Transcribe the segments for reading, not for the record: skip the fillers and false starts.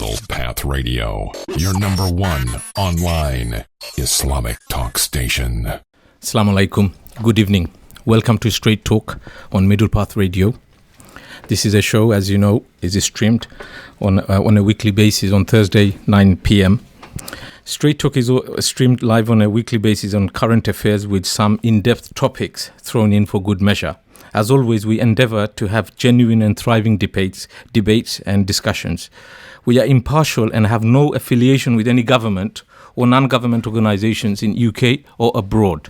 Middle Path Radio, your number one online Islamic talk station. Assalamu alaikum. Good evening. Welcome to Straight Talk on Middle Path Radio. This is a show, as you know, is streamed on a weekly basis on Thursday, 9 p.m. Straight Talk is streamed live on a weekly basis on current affairs with some in-depth topics thrown in for good measure. As always, we endeavour to have genuine and thriving debates and discussions. We are impartial and have no affiliation with any government or non-government organisations in UK or abroad.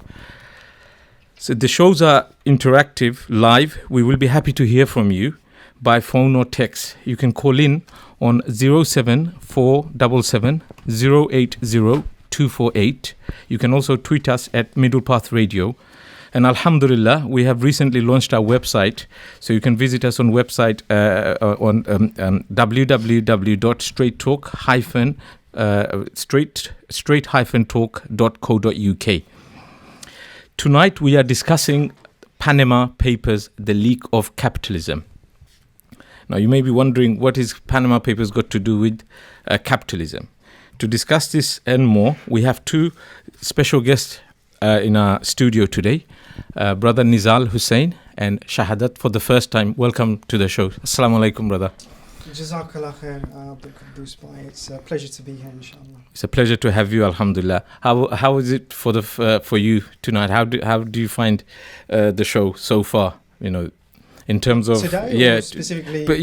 So the shows are interactive, live. We will be happy to hear from you by phone or text. You can call in on 07477 080 248. You can also tweet us at Middle Path Radio. And Alhamdulillah, we have recently launched our website, so you can visit us on website on www.straight-talk.co.uk. Tonight we are discussing Panama Papers, the leak of capitalism. Now you may be wondering, what is Panama Papers got to do with capitalism? To discuss this and more, we have two special guests in our studio today. Brother Nizal Hussain and Shahadat for the first time. Welcome to the show. Assalamu alaikum, brother. Jazakallah khair, Kuddus Ali. It's a pleasure to be here, inshallah. It's a pleasure to have you, alhamdulillah. How is it for you tonight? How do you find the show so far? You know, in terms of today, or specifically. But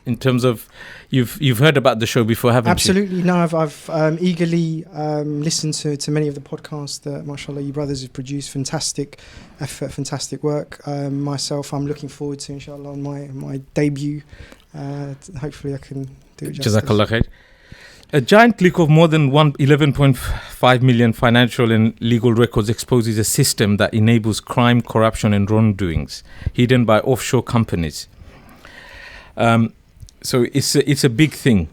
in terms of you've heard about the show before, haven't Absolutely. you? No, I've eagerly listened to many of the podcasts that, mashallah, you brothers have produced. Fantastic effort, fantastic work. Myself, I'm looking forward to, inshallah, on my debut. Hopefully I can do it justice. Jazakallah khair. A giant leak of more than 11.5 million financial and legal records exposes a system that enables crime, corruption and wrongdoings hidden by offshore companies. So it's a big thing.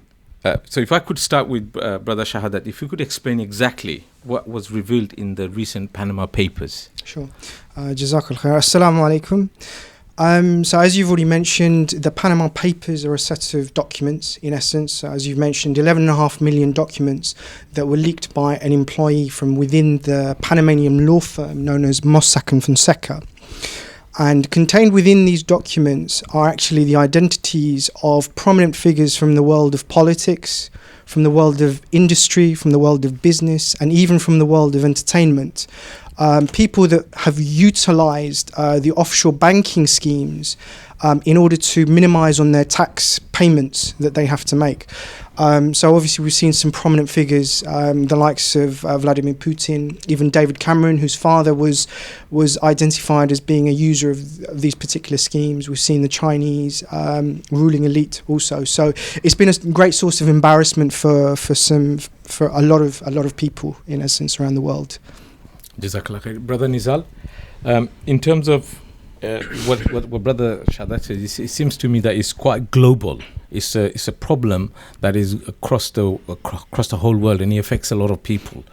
So if I could start with Brother Shahadat, if you could explain exactly what was revealed in the recent Panama Papers. Sure. Jazakallah khair. Assalamu alaikum. So as you've already mentioned, the Panama Papers are a set of documents, in essence, as you've mentioned, 11.5 million documents that were leaked by an employee from within the Panamanian law firm known as Mossack Foseca. And contained within these documents are actually the identities of prominent figures from the world of politics, from the world of industry, from the world of business, and even from the world of entertainment. People that have utilised the offshore banking schemes in order to minimise on their tax payments that they have to make. So obviously we've seen some prominent figures, the likes of Vladimir Putin, even David Cameron, whose father was identified as being a user of these particular schemes. We've seen the Chinese ruling elite also. So it's been a great source of embarrassment for a lot of people, in essence, around the world. Jazakallah khair. Brother Nizal, in terms of what Brother Shahadat says, it seems to me that it's quite global. It's a problem that is across the whole world, and it affects a lot of people.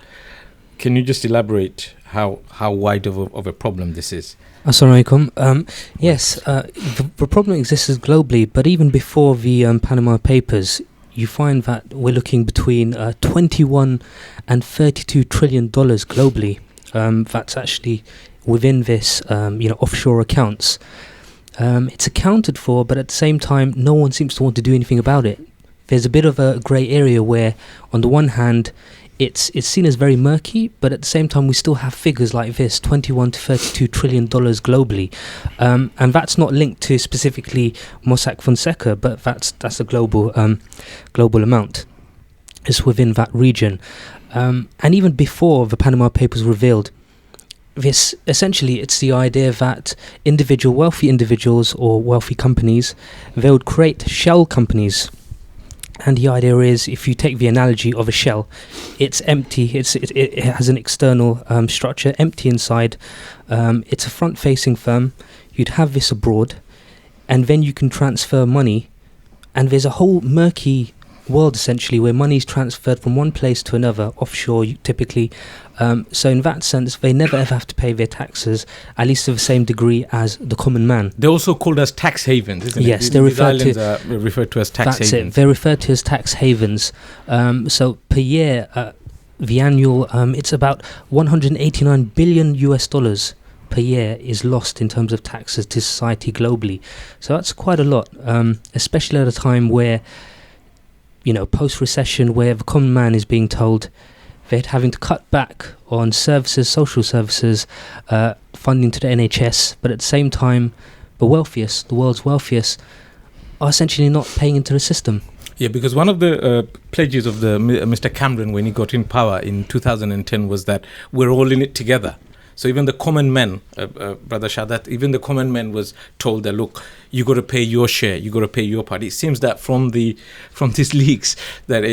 Can you just elaborate how wide of a problem this is? Assalamu alaikum. Yes, the problem exists globally, but even before the Panama Papers, you find that we're looking between 21 and 32 trillion dollars globally. That's actually within this, offshore accounts. It's accounted for, but at the same time, no one seems to want to do anything about it. There's a bit of a grey area where, on the one hand, it's seen as very murky, but at the same time, we still have figures like this, 21 to 32 trillion dollars globally, and that's not linked to specifically Mossack Foseca, but that's a global amount. It's within that region. And even before the Panama Papers revealed, it's the idea that wealthy individuals or wealthy companies, they would create shell companies. And the idea is, if you take the analogy of a shell, it's empty, it has an external structure, empty inside, it's a front-facing firm, you'd have this abroad, and then you can transfer money, and there's a whole murky world, essentially, where money is transferred from one place to another, offshore typically. So in that sense, they never ever have to pay their taxes, at least to the same degree as the common man. They're also called as tax havens, isn't it? Yes, they're referred to as tax havens. That's it. They're referred to as tax havens. So per year, the annual, it's about $189 billion per year is lost in terms of taxes to society globally. So that's quite a lot, especially at a time where, post-recession, where the common man is being told they're having to cut back on services, social services, funding to the NHS, but at the same time, the world's wealthiest, are essentially not paying into the system. Yeah, because one of the pledges of the Mr. Cameron when he got in power in 2010 was that we're all in it together. So even the common man, Brother Shahadat, even the common man was told that, look, you got to pay your share, you got to pay your part. It seems that from these leaks that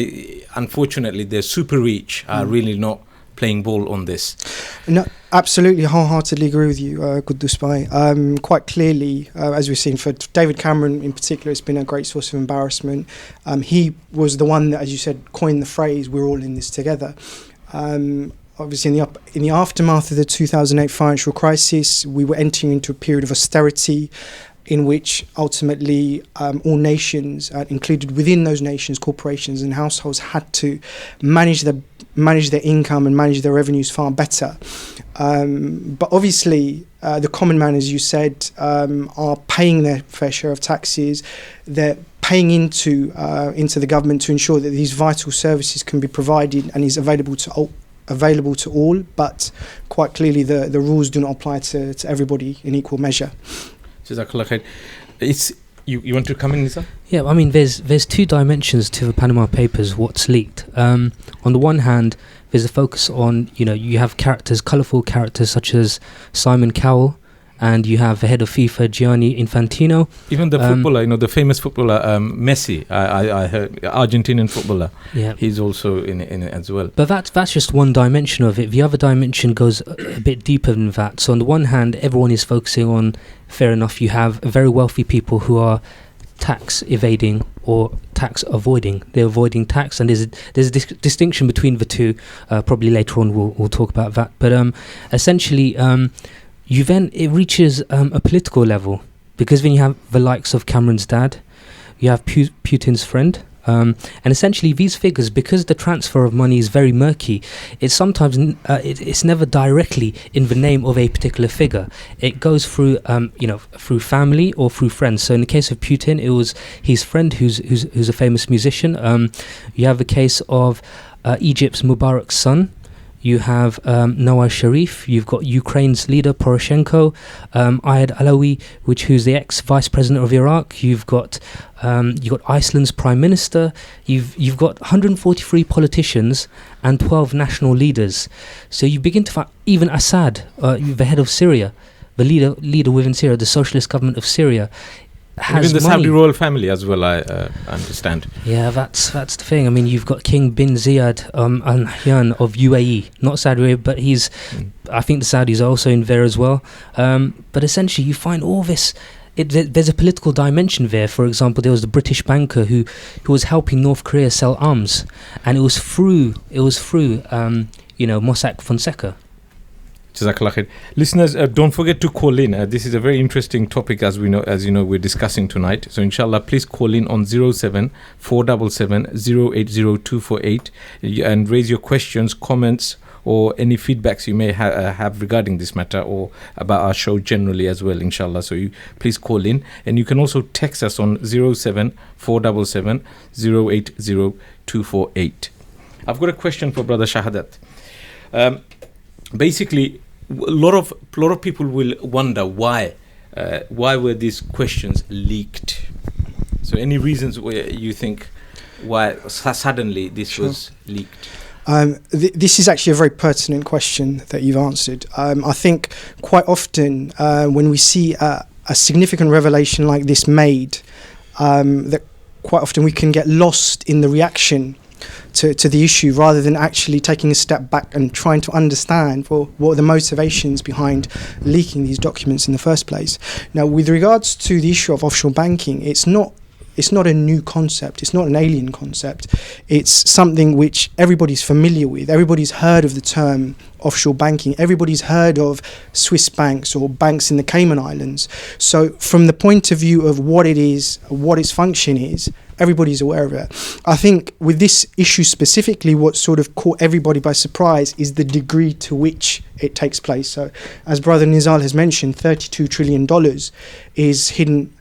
unfortunately the super rich are really not playing ball on this. No, absolutely, wholeheartedly agree with you, Kuddus Ali. Quite clearly, as we've seen, for David Cameron in particular, it's been a great source of embarrassment. He was the one that, as you said, coined the phrase, we're all in this together. Obviously, in the aftermath of the 2008 financial crisis, we were entering into a period of austerity in which ultimately all nations, included within those nations, corporations and households, had to manage their income and manage their revenues far better. But obviously, the common man, as you said, are paying their fair share of taxes. They're paying into the government to ensure that these vital services can be provided and is available to all, but quite clearly the rules do not apply to everybody in equal measure. It's you want to come in, Nizal? Yeah, I mean, there's two dimensions to the Panama Papers, what's leaked. On the one hand, there's a focus on, you have colourful characters such as Simon Cowell, and you have the head of FIFA, Gianni Infantino. Even the footballer, the famous footballer, Messi, I heard, Argentinian footballer. Yeah. He's also in it as well. But that's just one dimension of it. The other dimension goes a bit deeper than that. So on the one hand, everyone is focusing on, fair enough, you have very wealthy people who are tax evading or tax avoiding. They're avoiding tax, and there's a distinction between the two. Probably later on we'll talk about that. But essentially... it reaches a political level, because when you have the likes of Cameron's dad, you have Putin's friend, and essentially these figures, because the transfer of money is very murky, it's sometimes it's never directly in the name of a particular figure. It goes through through family or through friends. So in the case of Putin, it was his friend who's a famous musician. You have the case of Egypt's Mubarak's son. You have Nawaz Sharif. You've got Ukraine's leader Poroshenko, Ayad Alawi, who's the ex-vice president of Iraq. You've got Iceland's prime minister. You've got 143 politicians and 12 national leaders. So you begin to find even Assad, the head of Syria, the leader within Syria, the socialist government of Syria. Even the Saudi royal family as well, I understand. Yeah, that's the thing. I mean, you've got King bin Ziyad Al Nahyan of UAE, not Saudi Arabia, but I think the Saudis are also in there as well. But essentially, you find all this. There's a political dimension there. For example, there was the British banker who was helping North Korea sell arms, and it was through Mossack Foseca. Listeners, don't forget to call in. This is a very interesting topic, as you know, we're discussing tonight. So inshallah, please call in on 07 477 080248 and raise your questions, comments, or any feedbacks you may have regarding this matter or about our show generally as well, inshallah. So you please call in, and you can also text us on 07 477 080248. I've got a question for Brother Shahadat. Basically, a lot of people will wonder why were these questions leaked. So, any reasons where you think why suddenly this was leaked? This is actually a very pertinent question that you've answered. I think quite often when we see a significant revelation like this made, that quite often we can get lost in the reaction to the issue rather than actually taking a step back and trying to understand what are the motivations behind leaking these documents in the first place. Now, with regards to the issue of offshore banking, it's not It's not a new concept. It's not an alien concept. It's something which everybody's familiar with. Everybody's heard of the term offshore banking. Everybody's heard of Swiss banks or banks in the Cayman Islands. So from the point of view of what it is, what its function is, everybody's aware of it. I think with this issue specifically, what sort of caught everybody by surprise is the degree to which it takes place. So as Brother Nizal has mentioned, $32 trillion is hidden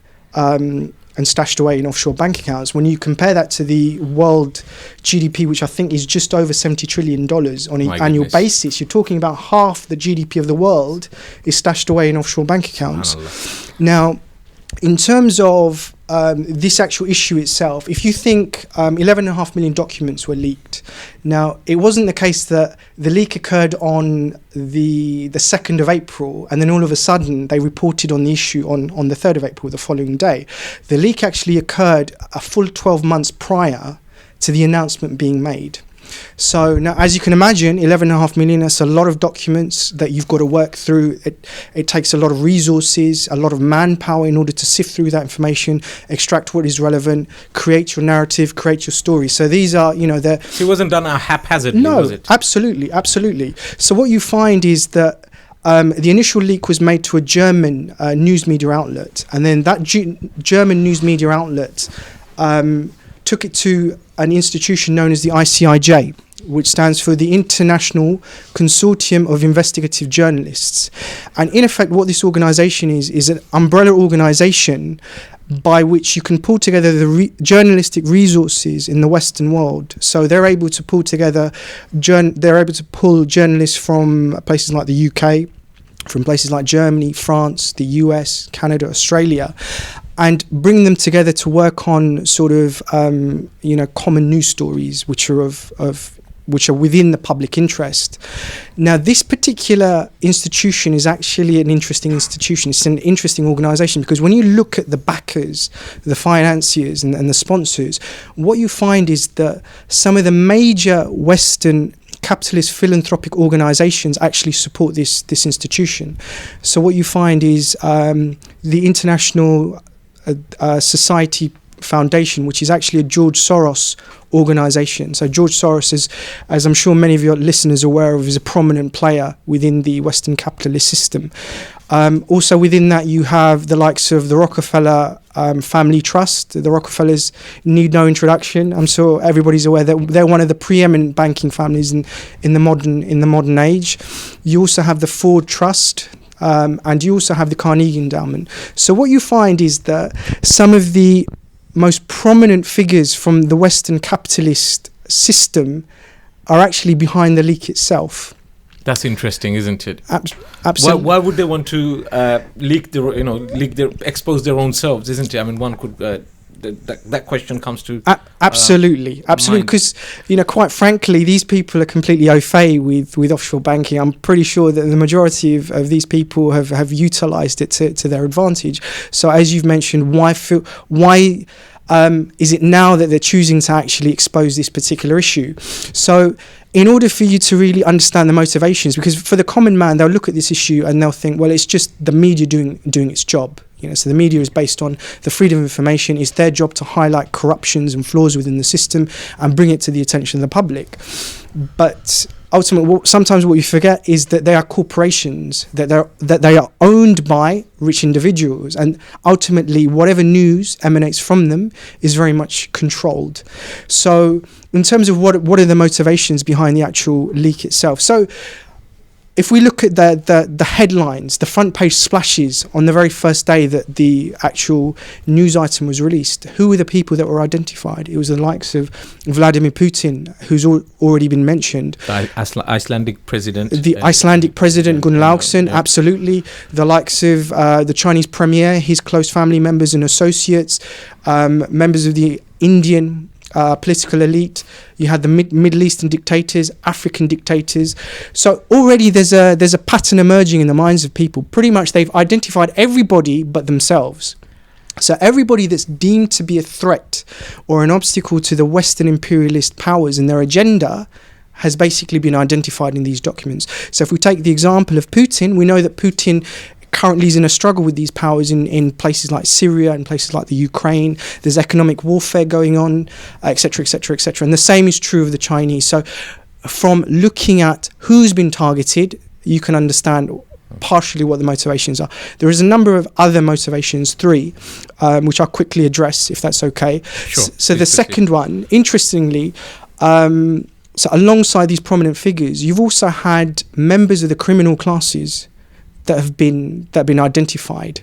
and stashed away in offshore bank accounts. When you compare that to the world GDP, which I think is just over $70 trillion on an annual basis, you're talking about half the GDP of the world is stashed away in offshore bank accounts. Now, in terms of this actual issue itself, if you think 11.5 million documents were leaked. Now, it wasn't the case that the leak occurred on the 2nd of April and then all of a sudden they reported on the issue on the 3rd of April, the following day. The leak actually occurred a full 12 months prior to the announcement being made. So now, as you can imagine, 11.5 million, that's a lot of documents that you've got to work through. It takes a lot of resources, a lot of manpower in order to sift through that information, extract what is relevant, create your narrative, create your story. So these are, it wasn't done haphazardly, was it? No, absolutely. So what you find is that the initial leak was made to a German news media outlet, and then that German news media outlet took it to an institution known as the ICIJ, which stands for the International Consortium of Investigative Journalists. And in effect, what this organisation is an umbrella organisation by which you can pull together the journalistic resources in the Western world. So they're able to pull together, journalists from places like the UK, from places like Germany, France, the US, Canada, Australia, and bring them together to work on sort of common news stories which are which are within the public interest. Now, this particular institution is actually an interesting institution. It's an interesting organisation because when you look at the backers, the financiers and the sponsors, what you find is that some of the major Western capitalist philanthropic organizations actually support this institution. So what you find is the International Society Foundation, which is actually a George Soros organization. So George Soros is, as I'm sure many of your listeners are aware of, is a prominent player within the Western capitalist system. Also within that, you have the likes of the Rockefeller Family Trust. The Rockefellers need no introduction. I'm sure everybody's aware that they're one of the preeminent banking families in the modern age. You also have the Ford Trust. And you also have the Carnegie Endowment. So what you find is that some of the most prominent figures from the Western capitalist system are actually behind the leak itself. That's interesting, isn't it? Absolutely. Why would they want to expose their own selves, isn't it? I mean, one could. That question comes to absolutely, because quite frankly, these people are completely au fait with offshore banking. I'm pretty sure that the majority of these people have utilised it to their advantage. So, as you've mentioned, why is it now that they're choosing to actually expose this particular issue? So, in order for you to really understand the motivations, because for the common man, they'll look at this issue and they'll think, well, it's just the media doing its job. So the media is based on the freedom of information. It's their job to highlight corruptions and flaws within the system and bring it to the attention of the public. But ultimately, sometimes what you forget is that they are corporations, that they are owned by rich individuals, and ultimately whatever news emanates from them is very much controlled. So in terms of what are the motivations behind the actual leak itself? So if we look at the headlines, the front page splashes on the very first day that the actual news item was released, who were the people that were identified? It was the likes of Vladimir Putin, who's already been mentioned. The Icelandic president. The Icelandic president, Gunnar Laugesen, absolutely. The likes of the Chinese premier, his close family members and associates, members of the Indian political elite. You had the Middle Eastern dictators, African dictators. So already there's a pattern emerging in the minds of people. Pretty much they've identified everybody but themselves. So everybody that's deemed to be a threat or an obstacle to the Western imperialist powers and their agenda has basically been identified in these documents. So if we take the example of Putin, we know that Putin currently is in a struggle with these powers in places like Syria and places like the Ukraine. There's economic warfare going on, etc., etc., etc. And the same is true of the Chinese. So from looking at who's been targeted, you can understand partially what the motivations are. There is a number of other motivations, 3, which I'll quickly address if that's okay. Sure. So the second one, interestingly, so alongside these prominent figures, you've also had members of the criminal classes that have been identified.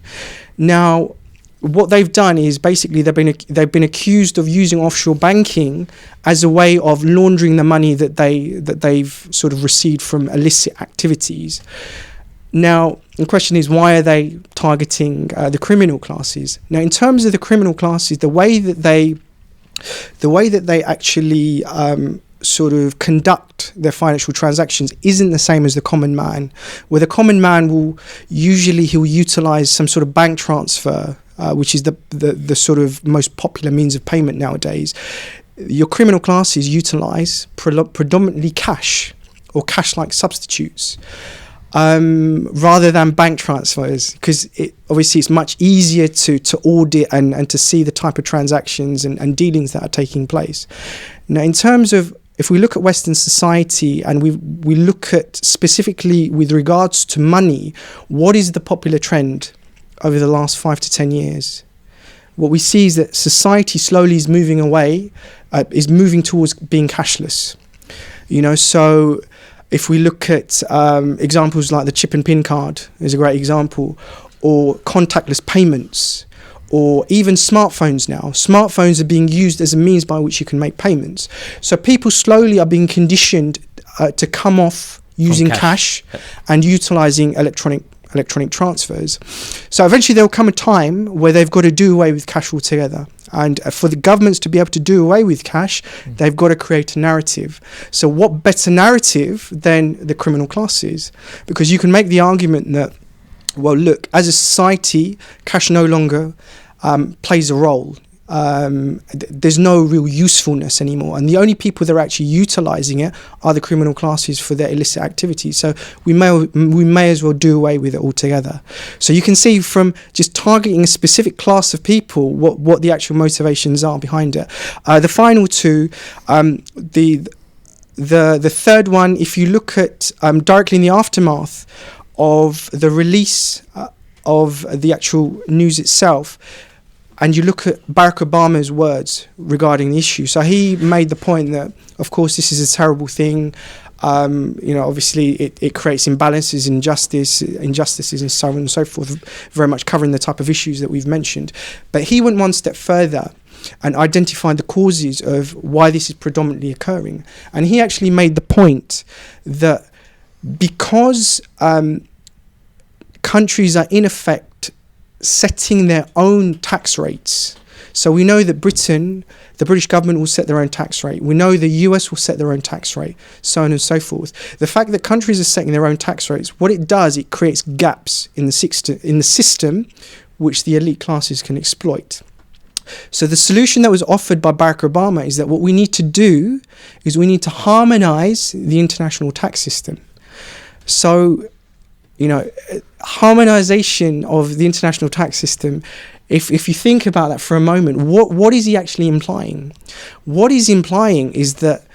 Now, what they've done is basically they've been accused of using offshore banking as a way of laundering the money that they've sort of received from illicit activities. Now, the question is, why are they targeting the criminal classes? Now, in terms of the criminal classes, the way that they actually sort of conduct their financial transactions isn't the same as the common man, where the common man he'll utilize some sort of bank transfer, which is the sort of most popular means of payment nowadays. Your criminal classes utilize predominantly cash or cash-like substitutes, rather than bank transfers, because obviously it's much easier to audit and to see the type of transactions and dealings that are taking place. Now, in terms of, if we look at Western society and we look at specifically with regards to money, what is the popular trend over the last 5 to 10 years? What we see is that society slowly is moving away, is moving towards being cashless. So if we look at examples like the chip and pin card is a great example, or contactless payments, or even smartphones now. Smartphones are being used as a means by which you can make payments. So people slowly are being conditioned to come off using cash and utilizing electronic transfers. So eventually there will come a time where they've got to do away with cash altogether. And for the governments to be able to do away with cash, they've got to create a narrative. So what better narrative than the criminal classes? Because you can make the argument that, well, look, as a society, cash no longer plays a role. There's no real usefulness anymore, and the only people that are actually utilizing it are the criminal classes for their illicit activities. So we may as well do away with it altogether. So you can see from just targeting a specific class of people what the actual motivations are behind it. The final 2, the third one, if you look at directly in the aftermath of the release of the actual news itself, and you look at Barack Obama's words regarding the issue. So he made the point that, of course, this is a terrible thing. Obviously it creates imbalances, injustices and so on and so forth, very much covering the type of issues that we've mentioned. But he went one step further and identified the causes of why this is predominantly occurring. And he actually made the point that because countries are in effect setting their own tax rates. So we know that the British government will set their own tax rate. We know the US will set their own tax rate, so on and so forth. The fact that countries are setting their own tax rates, what it does, it creates gaps in the system which the elite classes can exploit. So the solution that was offered by Barack Obama is that what we need to do is we need to harmonize the international tax system. So, harmonization of the international tax system, if you think about that for a moment, what is he actually implying? What he's implying is that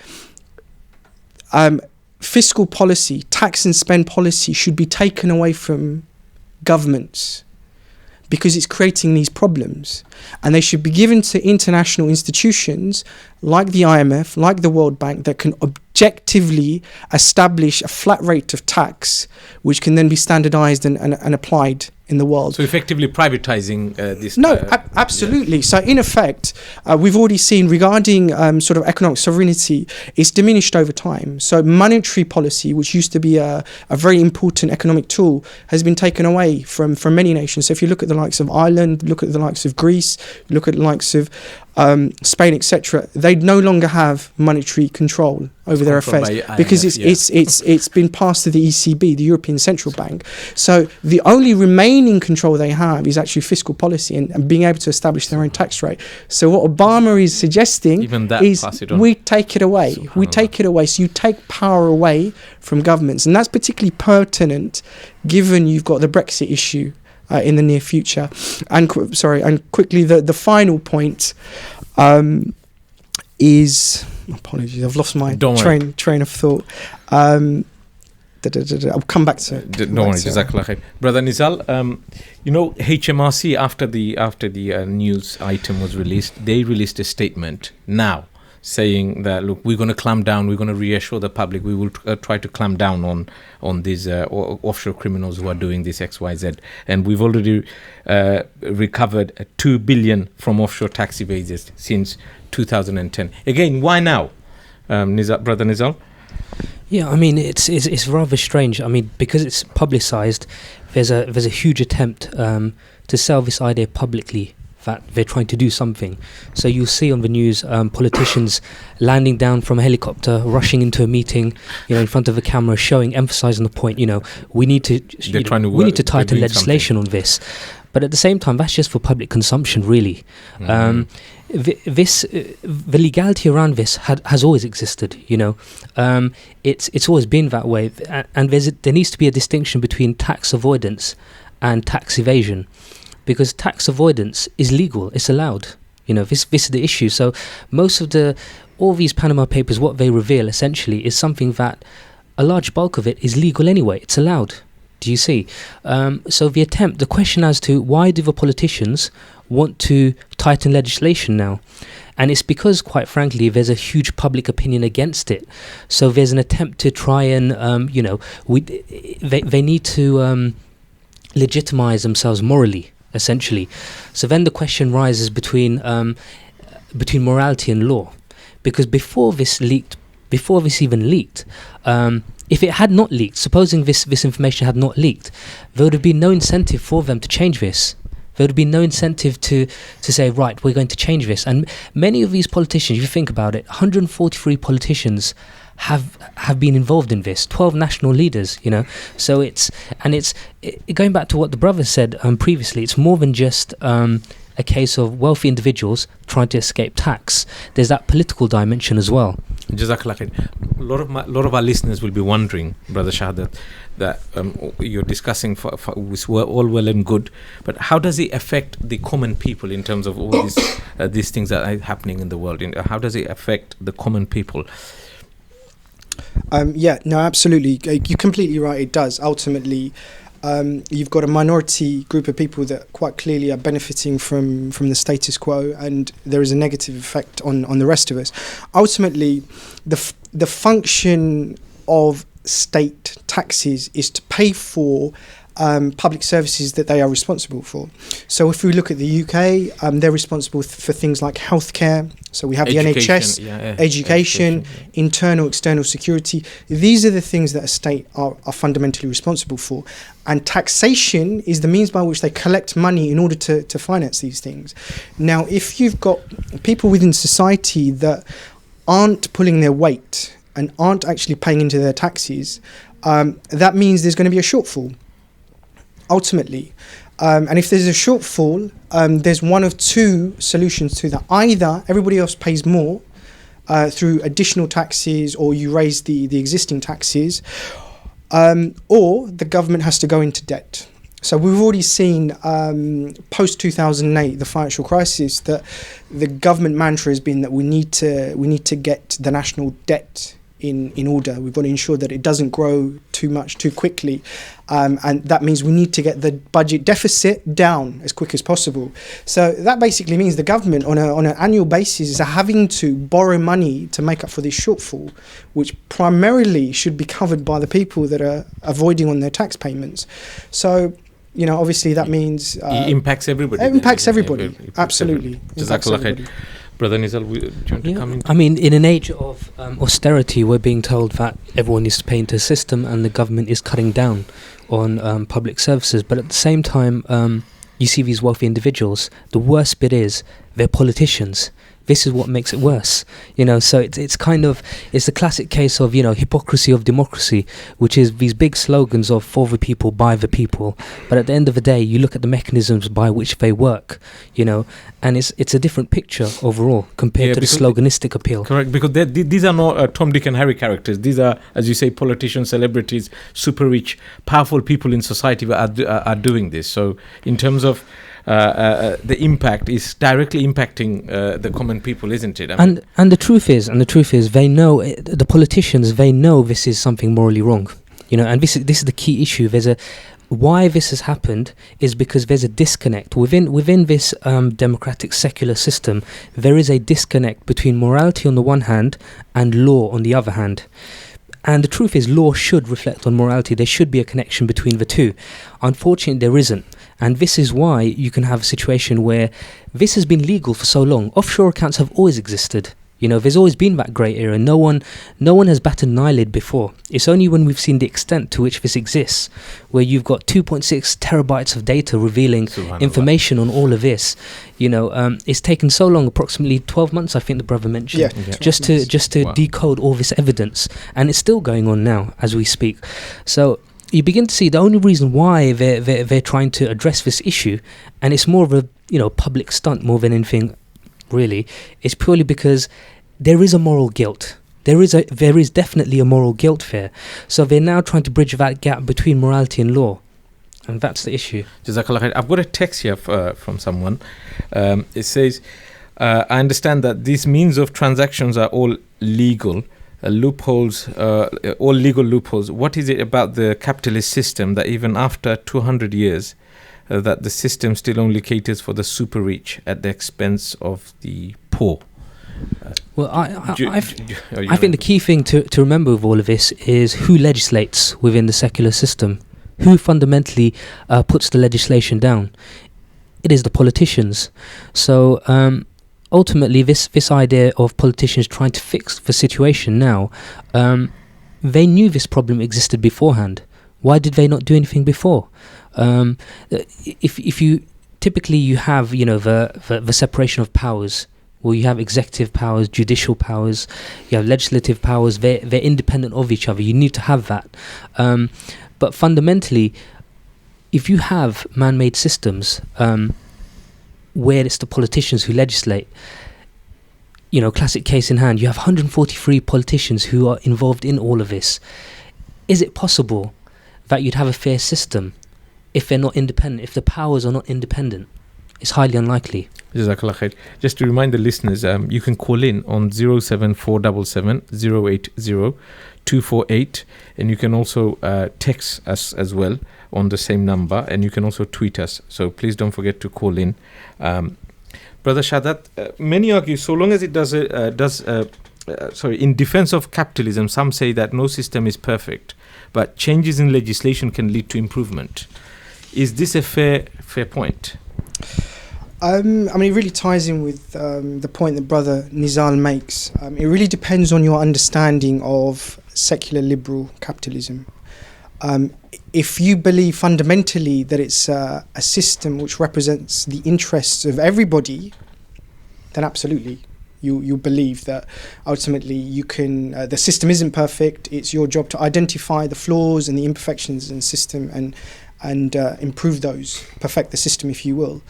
fiscal policy, tax and spend policy should be taken away from governments because it's creating these problems, and they should be given to international institutions like the IMF, like the World Bank, that can objectively establish a flat rate of tax which can then be standardized and applied in the world. So effectively privatizing this? No, absolutely. Yeah. So in effect, we've already seen regarding sort of economic sovereignty, it's diminished over time. So monetary policy, which used to be a very important economic tool, has been taken away from many nations. So if you look at the likes of Ireland, look at the likes of Greece, look at the likes of Spain, etc., they no longer have monetary control over their affairs because it's been passed to the ECB, the European Central Bank. So the only remaining remaining control they have is actually fiscal policy and being able to establish their own tax rate. So what Obama is suggesting is we take it away. We take it away. So you take power away from governments. And that's particularly pertinent given you've got the Brexit issue in the near future. And quickly, the final point is... Apologies, I've lost my train of thought. I'll come back to it. Don't worry, Jazakallah khair. Brother Nizal, HMRC, after the news item was released, they released a statement now saying that, look, we're going to clamp down, we're going to reassure the public, we will try to clamp down on these offshore criminals who are doing this XYZ. And we've already recovered 2 billion from offshore tax evaders since 2010. Again, why now, Brother Nizal? Yeah, I mean, it's rather strange. I mean, because it's publicised, there's a huge attempt to sell this idea publicly that they're trying to do something. So you'll see on the news politicians landing down from a helicopter, rushing into a meeting, in front of a camera, emphasising the point. We need to tighten legislation on this. But at the same time, that's just for public consumption, really. The legality around this has always existed. It's always been that way, and there needs to be a distinction between tax avoidance and tax evasion, because tax avoidance is legal; it's allowed. This is the issue. So all these Panama Papers, what they reveal essentially is something that a large bulk of it is legal anyway. It's allowed. Do you see? So the question as to why do the politicians want to tighten legislation now? And it's because, quite frankly, there's a huge public opinion against it. So there's an attempt to try and, they need to legitimize themselves morally, essentially. So then the question rises between morality and law. Because before this even leaked, if it had not leaked, supposing this information had not leaked, there would have been no incentive for them to change this. There would have been no incentive to say, right, we're going to change this. And many of these politicians, if you think about it, 143 politicians have been involved in this, 12 national leaders, So it's going back to what the brother said previously, it's more than just a case of wealthy individuals trying to escape tax. There's that political dimension as well. Jazakallah khair. A lot of our listeners will be wondering, Brother Shahadat, that you're discussing with all well and good, but how does it affect the common people in terms of all these things that are happening in the world? How does it affect the common people? Absolutely. You're completely right. It does. Ultimately, you've got a minority group of people that quite clearly are benefiting from the status quo, and there is a negative effect on the rest of us. Ultimately, the function of state taxes is to pay for public services that they are responsible for. So if we look at the UK, they're responsible for things like healthcare. So we have the NHS, education, internal, external security. These are the things that a state are fundamentally responsible for. And taxation is the means by which they collect money in order to finance these things. Now, if you've got people within society that aren't pulling their weight and aren't actually paying into their taxes, that means there's going to be a shortfall, ultimately. And if there's a shortfall, there's one of two solutions to that. Either everybody else pays more through additional taxes, or you raise the existing taxes, or the government has to go into debt. So we've already seen post-2008, the financial crisis, that the government mantra has been that we need to get the national debt in order. We've got to ensure that it doesn't grow too much too quickly, and that means we need to get the budget deficit down as quick as possible. So that basically means the government on an annual basis is having to borrow money to make up for this shortfall, which primarily should be covered by the people that are avoiding on their tax payments. So obviously that means it impacts everybody. It impacts everybody. Absolutely. Jazakallah khair. Brother Nizal, do you want to come in? I mean, in an age of austerity, we're being told that everyone needs to pay into a system and the government is cutting down on public services. But at the same time, you see these wealthy individuals. The worst bit is they're politicians. this is what makes it worse. So it's the classic case of hypocrisy of democracy, which is these big slogans of for the people, by the people, but at the end of the day you look at the mechanisms by which they work, and it's a different picture overall compared to the sloganistic appeal. Correct, because these are not Tom, Dick and Harry characters. These are, as you say, politicians, celebrities, super rich, powerful people in society that are doing this. So in terms of the impact is directly impacting the common people, isn't it? And the truth is, they know, the politicians, they know this is something morally wrong, and this is the key issue. Why this has happened is because there's a disconnect within this democratic secular system. There is a disconnect between morality on the one hand and law on the other hand. And the truth is, law should reflect on morality. There should be a connection between the two. Unfortunately, there isn't. And this is why you can have a situation where this has been legal for so long. Offshore accounts have always existed. There's always been that grey area. No one has batted an eyelid before. It's only when we've seen the extent to which this exists, where you've got 2.6 terabytes of data revealing information on all of this. It's taken so long, approximately 12 months, I think the brother mentioned, just to decode all this evidence, and it's still going on now as we speak. So you begin to see the only reason why they're trying to address this issue, and it's more of a public stunt more than anything really, is purely because there is a moral guilt. There is definitely a moral guilt there. So they're now trying to bridge that gap between morality and law, and that's the issue. Jazakallah khair. I've got a text here from someone. It says, I understand that these means of transactions are all legal loopholes, all legal loopholes. What is it about the capitalist system that even after 200 years that the system still only caters for the super rich at the expense of the poor? Well, I think the key thing to remember with all of this is who legislates within the secular system. Who fundamentally puts the legislation down? It is the politicians. So ultimately, this idea of politicians trying to fix the situation now, they knew this problem existed beforehand. Why did they not do anything before? If you typically you have the separation of powers. Well, you have executive powers, judicial powers, you have legislative powers. They're independent of each other. You need to have that. But fundamentally, if you have man-made systems where it's the politicians who legislate, classic case in hand, you have 143 politicians who are involved in all of this. Is it possible that you'd have a fair system if they're not independent, if the powers are not independent? It's highly unlikely. Jazakallah khair. Just to remind the listeners, you can call in on 07477 080 248, and you can also text us as well on the same number, and you can also tweet us. So please don't forget to call in. Brother Shahadat, many argue so long as it does in defense of capitalism, some say that no system is perfect, but changes in legislation can lead to improvement. Is this a fair point? It really ties in with the point that Brother Nizal makes. It really depends on your understanding of secular liberal capitalism. If you believe fundamentally that it's a system which represents the interests of everybody, then absolutely, you believe that ultimately you can. The system isn't perfect. It's your job to identify the flaws and the imperfections in the system and improve those, perfect the system, if you will.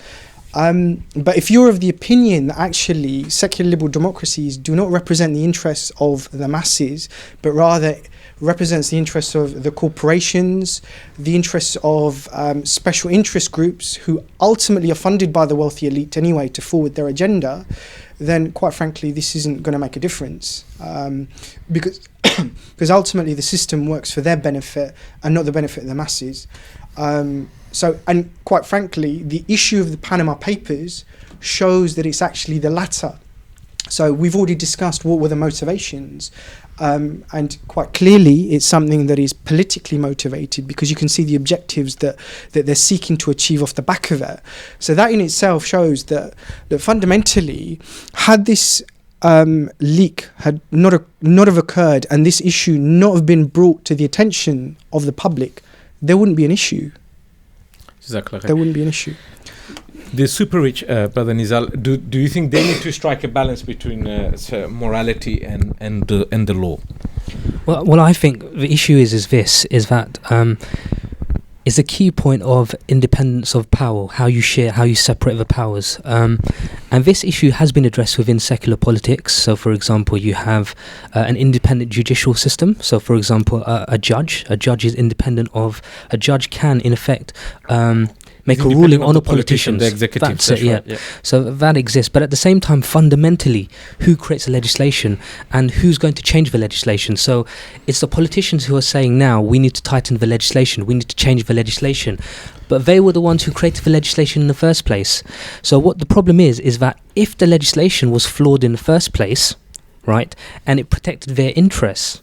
But if you're of the opinion that actually secular liberal democracies do not represent the interests of the masses, but rather represents the interests of the corporations, the interests of special interest groups who ultimately are funded by the wealthy elite anyway to forward their agenda, then quite frankly this isn't going to make a difference, because ultimately the system works for their benefit and not the benefit of the masses. So, and quite frankly, the issue of the Panama Papers shows that it's actually the latter. So we've already discussed what were the motivations, and quite clearly it's something that is politically motivated, because you can see the objectives that they're seeking to achieve off the back of it. So that in itself shows that fundamentally, had this leak had not have occurred and this issue not have been brought to the attention of the public, there wouldn't be an issue. There wouldn't be an issue. The super rich, Brother Nizal, do you think they need to strike a balance between morality and the law? Well, I think the issue is that is the key point of independence of power, how you share, how you separate the powers. And this issue has been addressed within secular politics. So, for example, you have an independent judicial system. So, for example, a judge is independent of, a judge can, in effect, make a ruling on a politician. The executive. That's it, yeah. Right, yeah. So that exists. But at the same time, fundamentally, who creates the legislation and who's going to change the legislation? So it's the politicians who are saying now, we need to tighten the legislation, we need to change the legislation. But they were the ones who created the legislation in the first place. So what the problem is that if the legislation was flawed in the first place, right, and it protected their interests,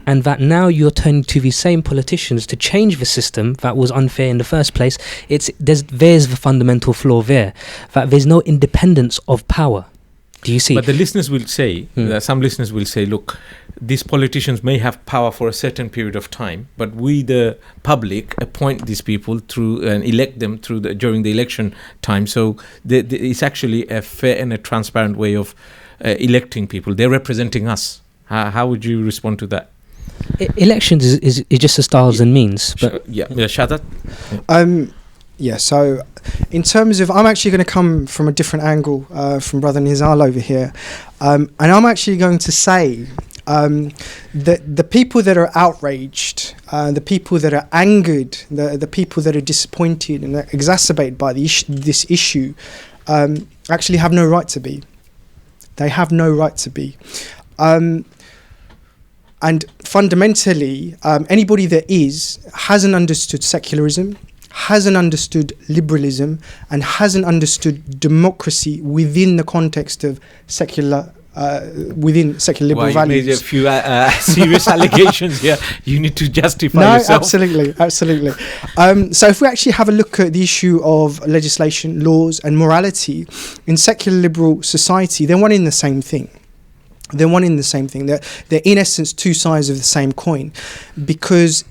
and that now you're turning to these same politicians to change the system that was unfair in the first place, there's the fundamental flaw there, that there's no independence of power. Do you see? But the listeners will say, some listeners will say, look, these politicians may have power for a certain period of time, but we, the public, appoint these people through and elect them during the election time. So it's actually a fair and a transparent way of electing people. They're representing us. How would you respond to that? Elections is just a styles and means. But Shahadat? So in terms of, I'm actually going to come from a different angle from Brother Nizal over here. And I'm actually going to say that the people that are outraged, the people that are angered, the people that are disappointed and are exacerbated by this issue actually have no right to be. They have no right to be. And fundamentally, anybody that hasn't understood secularism, hasn't understood liberalism, and hasn't understood democracy within the context of within secular liberal values. You made a few serious allegations here. You need to justify yourself. Absolutely. So if we actually have a look at the issue of legislation, laws, and morality in secular liberal society, they're one in the same thing. They're in essence two sides of the same coin, because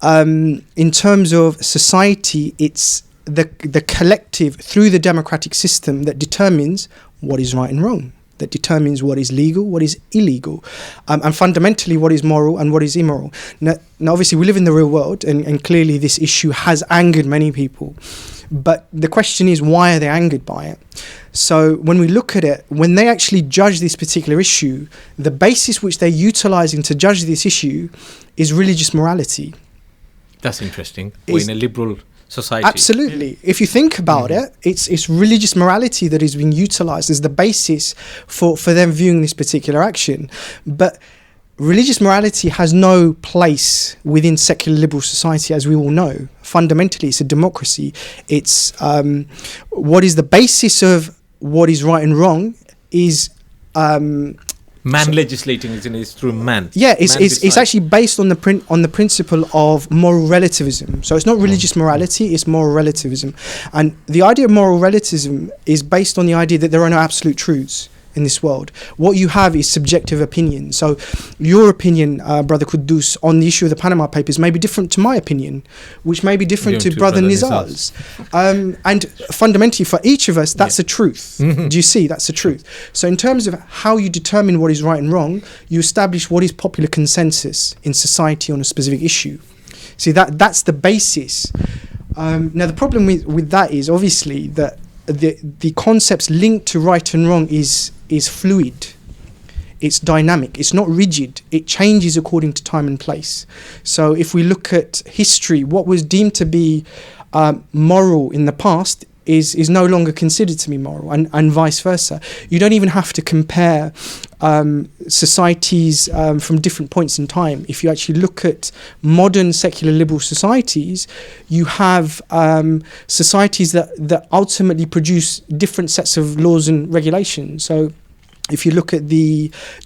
in terms of society, it's the collective through the democratic system that determines what is right and wrong, that determines what is legal, what is illegal, and fundamentally what is moral and what is immoral. Now obviously we live in the real world, and clearly this issue has angered many people. But the question is, why are they angered by it? So when we look at it, when they actually judge this particular issue, the basis which they're utilising to judge this issue is religious morality. That's interesting. We're in a liberal society. Absolutely. If you think about it, it's religious morality that is being utilised as the basis for them viewing this particular action. But religious morality has no place within secular liberal society, as we all know. Fundamentally, it's a democracy. It's what is the basis of what is right and wrong is legislating is through man. Yeah, it's actually based on the principle of moral relativism. So it's not religious morality, it's moral relativism. And the idea of moral relativism is based on the idea that there are no absolute truths in this world. What you have is subjective opinion. So your opinion, Brother Kuddus, on the issue of the Panama Papers may be different to my opinion, which may be different to Brother Nizal's. And fundamentally for each of us, that's a truth. Do you see? That's a truth. So in terms of how you determine what is right and wrong, you establish what is popular consensus in society on a specific issue. See, that's the basis. Now the problem with that is obviously that the concepts linked to right and wrong is fluid, it's dynamic, it's not rigid, it changes according to time and place. So if we look at history, what was deemed to be moral in the past is no longer considered to be moral, and vice versa. You don't even have to compare societies from different points in time. If you actually look at modern secular liberal societies, you have societies that ultimately produce different sets of laws and regulations. So if you look at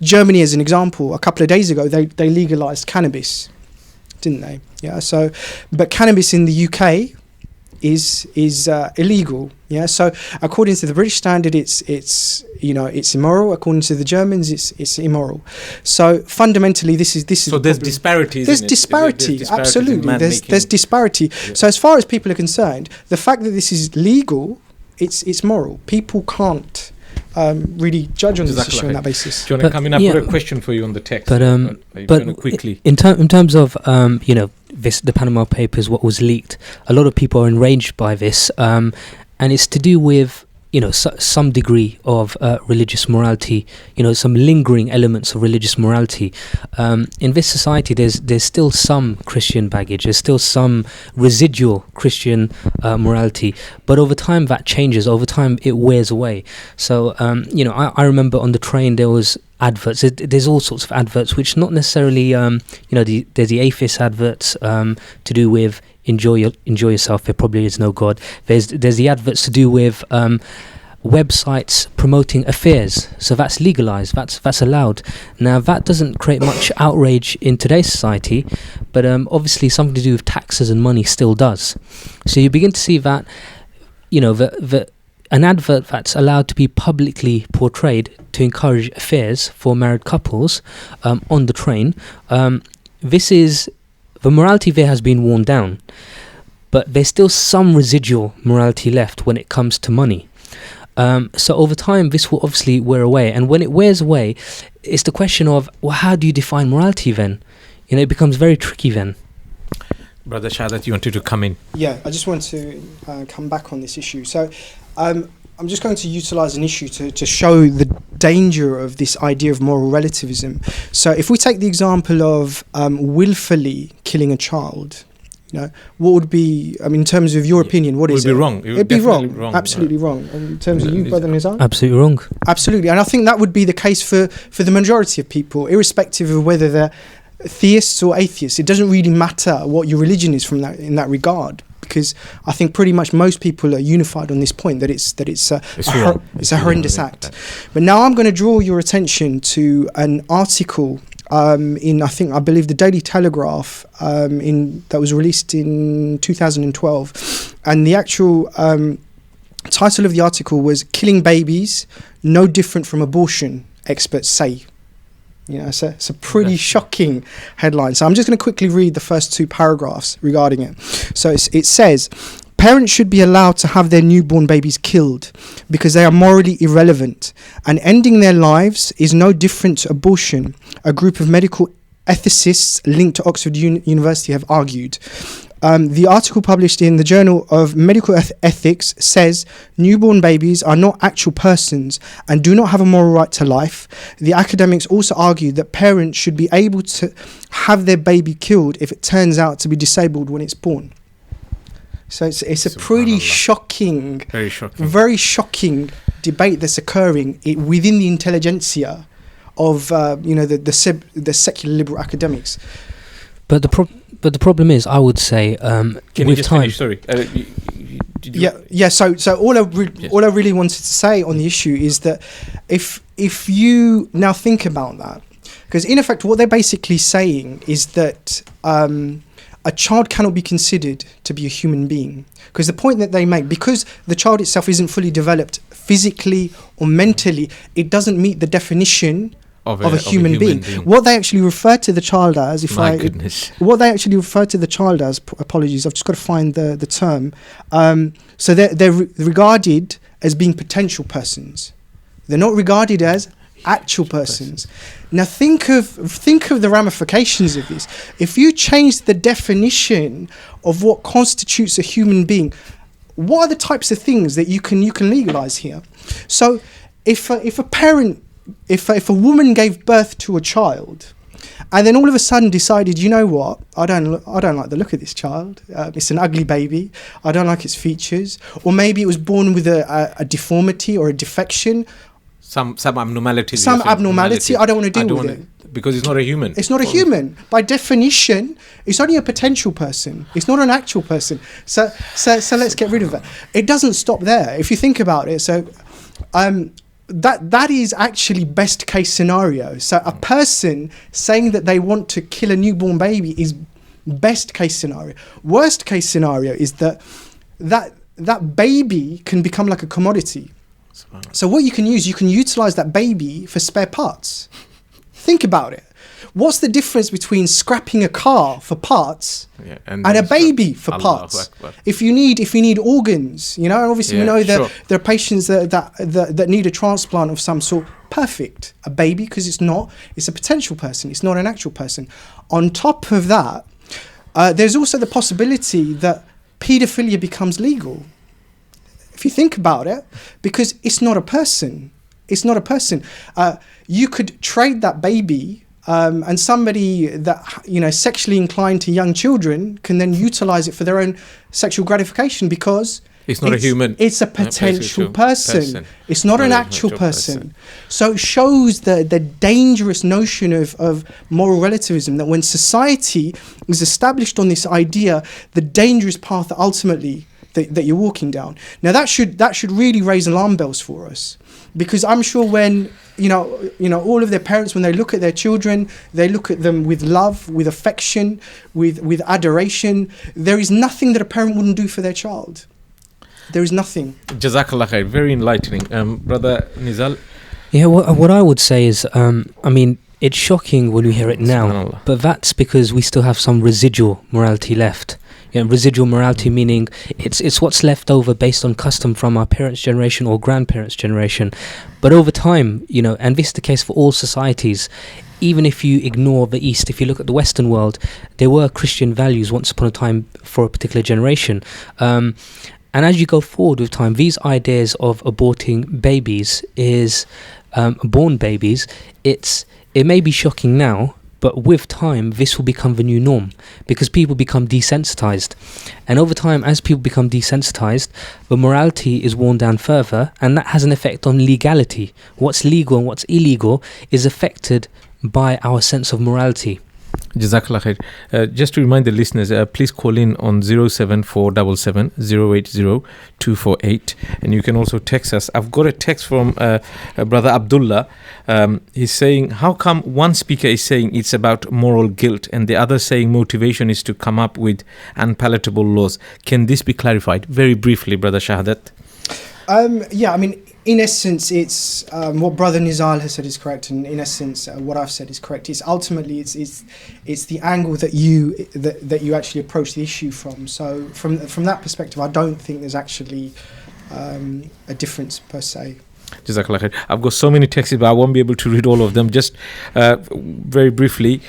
Germany as an example, a couple of days ago they legalized cannabis, didn't they? Yeah. So, but cannabis in the UK is illegal. Yeah. So according to the British standard, it's immoral. According to the Germans, it's immoral. So fundamentally, this is. So there's disparities. There's disparity. Absolutely. There's disparity. Yeah. So as far as people are concerned, the fact that this is legal it's moral. People can't really judge on this issue on that basis. Do you want to come in? I've got a question for you on the text. But quickly. In terms of the Panama Papers, what was leaked, a lot of people are enraged by this, and it's to do with some degree of religious morality, some lingering elements of religious morality. In this society, there's still some Christian baggage, there's still some residual Christian morality, but over time that changes, over time it wears away. So, I remember on the train there was adverts, there's all sorts of adverts which not necessarily, there's the atheist adverts to do with enjoy yourself, there probably is no God. There's the adverts to do with websites promoting affairs, so that's legalized, that's allowed. Now that doesn't create much outrage in today's society, but obviously something to do with taxes and money still does. So you begin to see that an advert that's allowed to be publicly portrayed to encourage affairs for married couples on the train, the morality there has been worn down, but there's still some residual morality left when it comes to money. So over time, this will obviously wear away. And when it wears away, it's the question of, well, how do you define morality then? It becomes very tricky then. Brother Shahadat, you wanted to come in? Yeah, I just want to come back on this issue. So I'm just going to utilize an issue to show the danger of this idea of moral relativism. So if we take the example of willfully killing a child, what would be, in terms of your opinion, what is it? It would be wrong. It'd be wrong. Absolutely wrong. In terms of you, Brother Nizal? Absolutely wrong. Absolutely. And I think that would be the case for the majority of people, irrespective of whether they're theists or atheists. It doesn't really matter what your religion is in that regard, because I think pretty much most people are unified on this point that it's a horrendous act. But now I'm going to draw your attention to an article I believe the Daily Telegraph that was released in 2012, and the actual title of the article was "Killing Babies No Different from Abortion, Experts Say." It's a pretty shocking headline. So I'm just going to quickly read the first two paragraphs regarding it. So it says, parents should be allowed to have their newborn babies killed because they are morally irrelevant, and ending their lives is no different to abortion, a group of medical ethicists linked to Oxford University have argued. The article published in the Journal of Medical Ethics says newborn babies are not actual persons and do not have a moral right to life. The academics also argued that parents should be able to have their baby killed if it turns out to be disabled when it's born. So it's a pretty shocking, very shocking debate that's occurring within the intelligentsia of the secular liberal academics. But the problem is, I would say, Can you just time. finish? Sorry. So all I really wanted to say on the issue is that if you now think about that, because in effect what they're basically saying is that a child cannot be considered to be a human being, because the point that they make, because the child itself isn't fully developed physically or mentally, it doesn't meet the definition of a human being. What they actually refer to the child as, what they actually refer to the child as, apologies, I've just got to find the term. So they're regarded as being potential persons. They're not regarded as actual persons. Now think of the ramifications of this. If you change the definition of what constitutes a human being, what are the types of things that you can legalize here? So if a woman gave birth to a child and then all of a sudden decided, you know what, I don't like the look of this child, it's an ugly baby, I don't like its features, or maybe it was born with a deformity or a defection, some abnormality, I don't want to deal with it because it's not a human. It's not a human. By definition, it's only a potential person. It's not an actual person. So let's get rid of that. It doesn't stop there. If you think about it, so that is actually best case scenario. So a person saying that they want to kill a newborn baby is best case scenario. Worst case scenario is that baby can become like a commodity. So what you can utilize that baby for spare parts. Think about it. what's the difference between scrapping a car for parts and a baby for parts? If you need organs, you know, and obviously we know that there are patients that need a transplant of some sort. Perfect. A baby, because it's a potential person, it's not an actual person. On top of that, there's also the possibility that paedophilia becomes legal. If you think about it, because it's not a person. It's not a person. You could trade that baby, and somebody that, you know, sexually inclined to young children can then utilize it for their own sexual gratification, because it's not a human. It's a potential person. It's not an actual person. So it shows the dangerous notion of moral relativism, that when society is established on this idea, the dangerous path that ultimately that you're walking down. Now that should really raise alarm bells for us, because I'm sure when you know all of their parents, when they look at their children, they look at them with love, with affection, with adoration. There is nothing that a parent wouldn't do for their child. There is nothing. Jazakallah khair. Very enlightening. Brother Nizal? Yeah, what I would say is, I mean, it's shocking when we hear it now, but that's because we still have some residual morality left. You know, residual morality meaning it's what's left over based on custom from our parents' generation or grandparents' generation. But over time, you know, and this is the case for all societies, even if you ignore the East, if you look at the Western world, there were Christian values once upon a time for a particular generation. And as you go forward with time, these ideas of aborting babies born babies, it may be shocking now, but with time, this will become the new norm, because people become desensitized. And over time, as people become desensitized, the morality is worn down further, and that has an effect on legality. What's legal and what's illegal is affected by our sense of morality. Jazakallah khair. Just to remind the listeners, please call in on 07477 080 248, and you can also text us. I've got a text from Brother Abdullah. He's saying, how come one speaker is saying it's about moral guilt and the other saying motivation is to come up with unpalatable laws? Can this be clarified? Very briefly, Brother Shahadat. Yeah, I mean, in essence, it's what Brother Nizal has said is correct, and in essence, what I've said is correct. It's ultimately it's the angle that you actually approach the issue from. So from that perspective, I don't think there's actually a difference per se. Jazakallah khair. I've got so many texts, but I won't be able to read all of them. Just very briefly.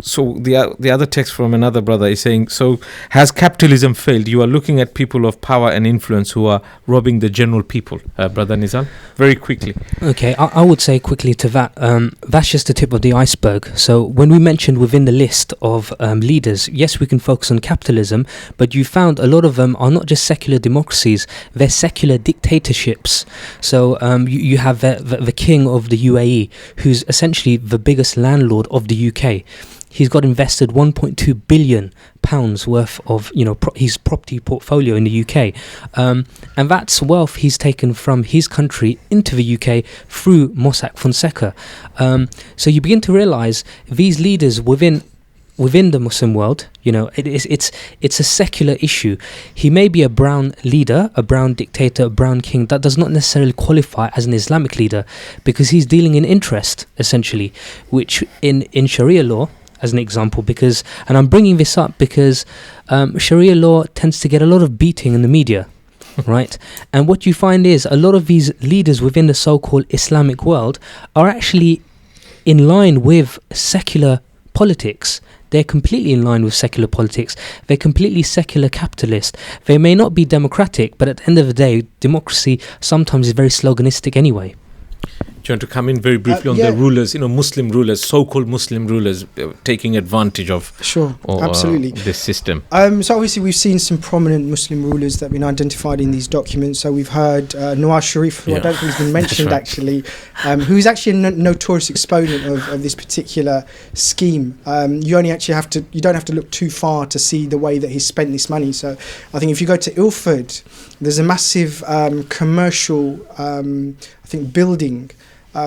So the other text from another brother is saying, so has capitalism failed? You are looking at people of power and influence who are robbing the general people. Brother Nizal, very quickly. Okay, I would say quickly to that, that's just the tip of the iceberg. So when we mentioned within the list of leaders, yes, we can focus on capitalism, but you found a lot of them are not just secular democracies, they're secular dictatorships. So you have the king of the UAE, who's essentially the biggest landlord of the UK. He's got invested £1.2 billion worth of his property portfolio in the UK, and that's wealth he's taken from his country into the UK through Mossack Foseca. So you begin to realise these leaders within the Muslim world, it's a secular issue. He may be a brown leader, a brown dictator, a brown king. That does not necessarily qualify as an Islamic leader, because he's dealing in interest, essentially, which in Sharia law, as an example, and I'm bringing this up because Sharia law tends to get a lot of beating in the media, right? And what you find is a lot of these leaders within the so-called Islamic world are actually in line with secular politics. They're completely in line with secular politics. They're completely secular capitalist. They may not be democratic, but at the end of the day, democracy sometimes is very sloganistic anyway. Do you want to come in very briefly on the rulers, Muslim rulers, so-called Muslim rulers taking advantage of absolutely this system? So obviously we've seen some prominent Muslim rulers that have been identified in these documents. So we've heard Nawaz Sharif, who I don't think has been mentioned actually, who is actually a notorious exponent of this particular scheme. You don't have to look too far to see the way that he's spent this money. So I think if you go to Ilford, there's a massive commercial building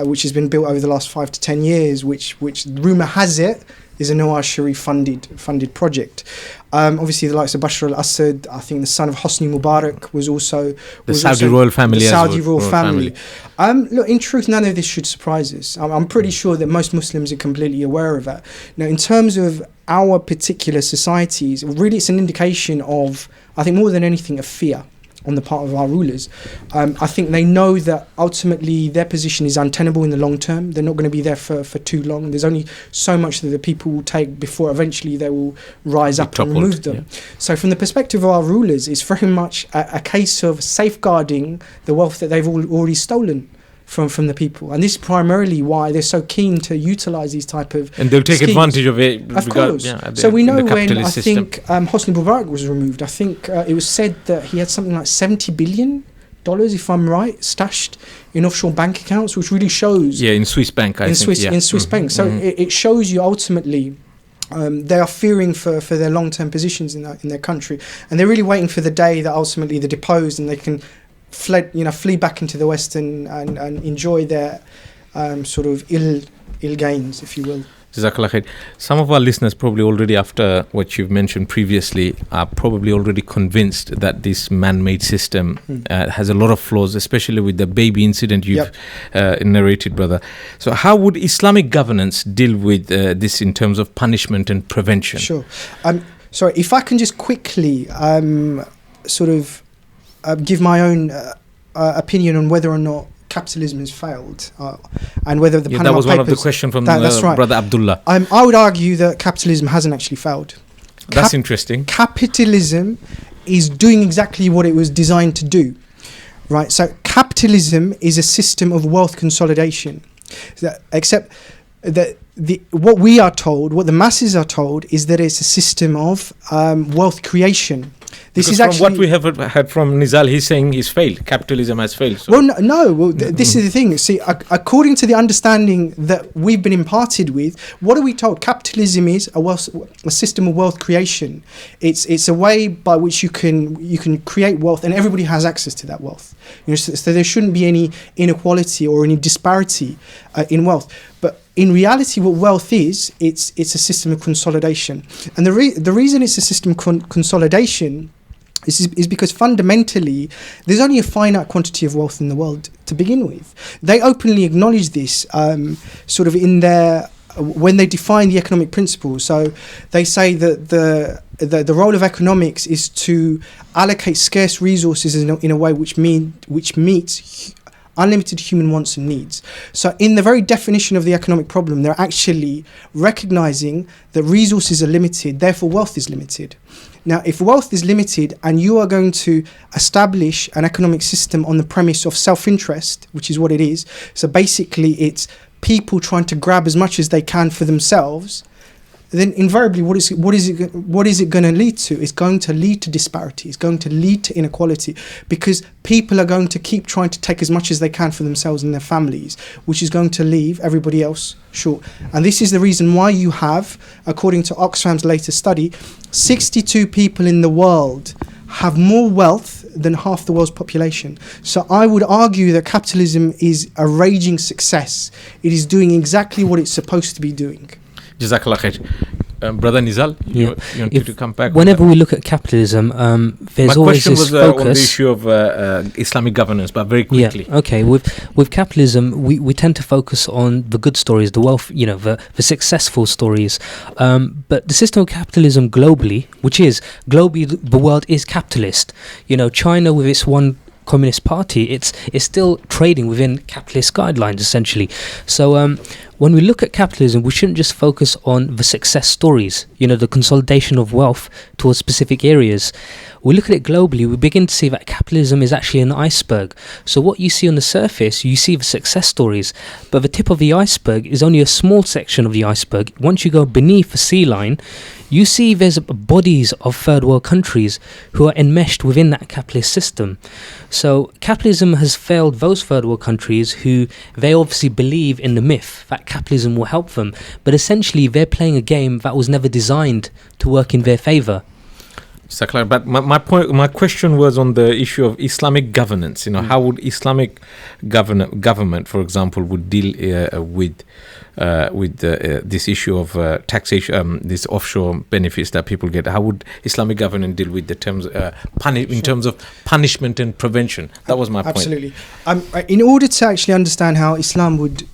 which has been built over the last 5 to 10 years, which rumour has it is a Nawaz Sharif funded project. Obviously, the likes of Bashar al-Assad, I think the son of Hosni Mubarak was also... The Saudi royal family. The Saudi royal family. Look, in truth, none of this should surprise us. I'm pretty sure that most Muslims are completely aware of that. Now, in terms of our particular societies, really it's an indication of, I think more than anything, of fear on the part of our rulers. I think they know that ultimately their position is untenable in the long term. They're not going to be there for too long. There's only so much that the people will take before eventually they will rise up and remove them. Yeah. So from the perspective of our rulers, it's very much a case of safeguarding the wealth that they've already stolen from the people, and this is primarily why they're so keen to utilize these type of and they'll take schemes. Advantage of it. Of course. So we know when I think Hosni Mubarak was removed, I think it was said that he had something like $70 billion, if I'm right, stashed in offshore bank accounts, which really shows in Swiss bank. In Swiss bank. So it shows you ultimately. They are fearing for their long-term positions in their country, and they're really waiting for the day that ultimately they're deposed and they can flee back into the West and enjoy their sort of ill gains, if you will. Jazakallah khair. Some of our listeners probably already, after what you've mentioned previously, are probably already convinced that this man-made system has a lot of flaws, especially with the baby incident you've narrated, brother. So how would Islamic governance deal with this in terms of punishment and prevention? Sure. Sorry, if I can just quickly give my own opinion on whether or not capitalism has failed, and whether the Panama that was Papers, one of the questions from that's right. Brother Abdullah. I would argue that capitalism hasn't actually failed. That's interesting. Capitalism is doing exactly what it was designed to do, right? So capitalism is a system of wealth consolidation, except that what we are told, what the masses are told, is that it's a system of wealth creation. This because is from actually what we have heard from Nizal, he's saying he's failed. Capitalism has failed. So. Well, this is the thing. See, according to the understanding that we've been imparted with, what are we told? Capitalism is a system of wealth creation. It's a way by which you can create wealth, and everybody has access to that wealth. So there shouldn't be any inequality or any disparity in wealth. But in reality, what wealth is, it's a system of consolidation, and the reason it's a system of consolidation is because fundamentally there's only a finite quantity of wealth in the world to begin with. They openly acknowledge this, sort of in their when they define the economic principles. So they say that the role of economics is to allocate scarce resources in a way which meets unlimited human wants and needs. So in the very definition of the economic problem, they're actually recognizing that resources are limited, therefore wealth is limited. Now, if wealth is limited and you are going to establish an economic system on the premise of self-interest, which is what it is, so basically it's people trying to grab as much as they can for themselves, then invariably what is it going to lead to? It's going to lead to disparity. It's going to lead to inequality, because people are going to keep trying to take as much as they can for themselves and their families, which is going to leave everybody else short. And this is the reason why you have, according to Oxfam's latest study, 62 people in the world have more wealth than half the world's population. So I would argue that capitalism is a raging success. It is doing exactly what it's supposed to be doing. Jazakallah khair. Brother Nizal, you want to come back? Whenever we look at capitalism, there's always this focus. My question was on the issue of Islamic governance, but very quickly. Yeah, okay. With capitalism, we tend to focus on the good stories, the wealth, the successful stories. But the system of capitalism globally, the world is capitalist. China with its one Communist Party, it's still trading within capitalist guidelines essentially. So when we look at capitalism, we shouldn't just focus on the success stories, the consolidation of wealth towards specific areas. We look at it globally, we begin to see that capitalism is actually an iceberg. So what you see on the surface, you see the success stories, but the tip of the iceberg is only a small section of the iceberg. Once you go beneath the sea line, you see there's bodies of third world countries who are enmeshed within that capitalist system. So capitalism has failed those third world countries who they obviously believe in the myth that capitalism will help them, but essentially they're playing a game that was never designed to work in their favour. Saklar, but my question was on the issue of Islamic governance. How would Islamic government, for example, would deal with this issue of taxation, this offshore benefits that people get? How would Islamic government deal with the terms in terms of punishment and prevention? That was my point. Absolutely. In order to actually understand how Islam would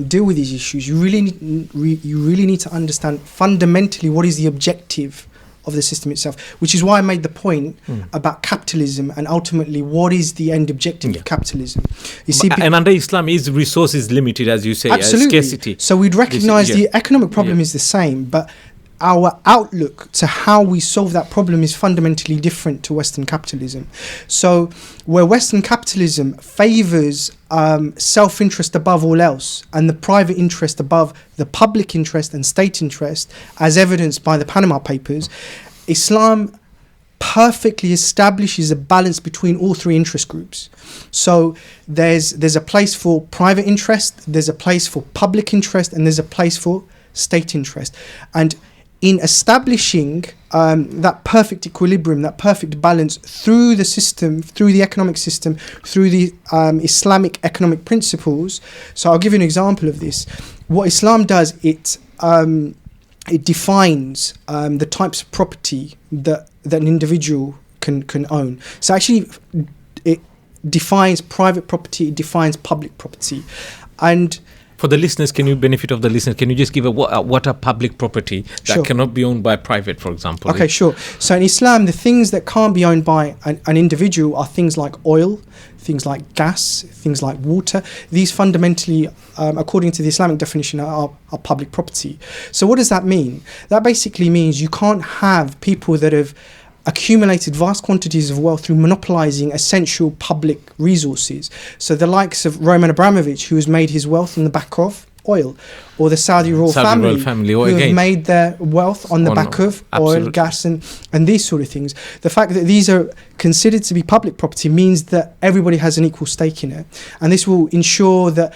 deal with these issues, you really need to understand fundamentally what is the objective of the system itself, which is why I made the point about capitalism and ultimately what is the end objective of capitalism. You see, and under Islam, is resources limited, as you say, scarcity. So we'd recognise the economic problem is the same, but our outlook to how we solve that problem is fundamentally different to Western capitalism. So where Western capitalism favours self-interest above all else and the private interest above the public interest and state interest, as evidenced by the Panama Papers, Islam perfectly establishes a balance between all three interest groups. So there's a place for private interest, there's a place for public interest, and there's a place for state interest. And in establishing that perfect equilibrium, that perfect balance through the system, through the economic system, through the Islamic economic principles. So I'll give you an example of this. What Islam does, it defines the types of property that an individual can own. So actually, it defines private property, it defines public property. And for the listeners, can you just give what are public property that cannot be owned by private, for example? Okay, sure. So in Islam, the things that can't be owned by an individual are things like oil, things like gas, things like water. These fundamentally, according to the Islamic definition, are public property. So what does that mean? That basically means you can't have people that have accumulated vast quantities of wealth through monopolizing essential public resources. So the likes of Roman Abramovich, who has made his wealth on the back of oil, or the Saudi royal family who have made their wealth on the back of oil, gas, and these sort of things. The fact that these are considered to be public property means that everybody has an equal stake in it. And this will ensure that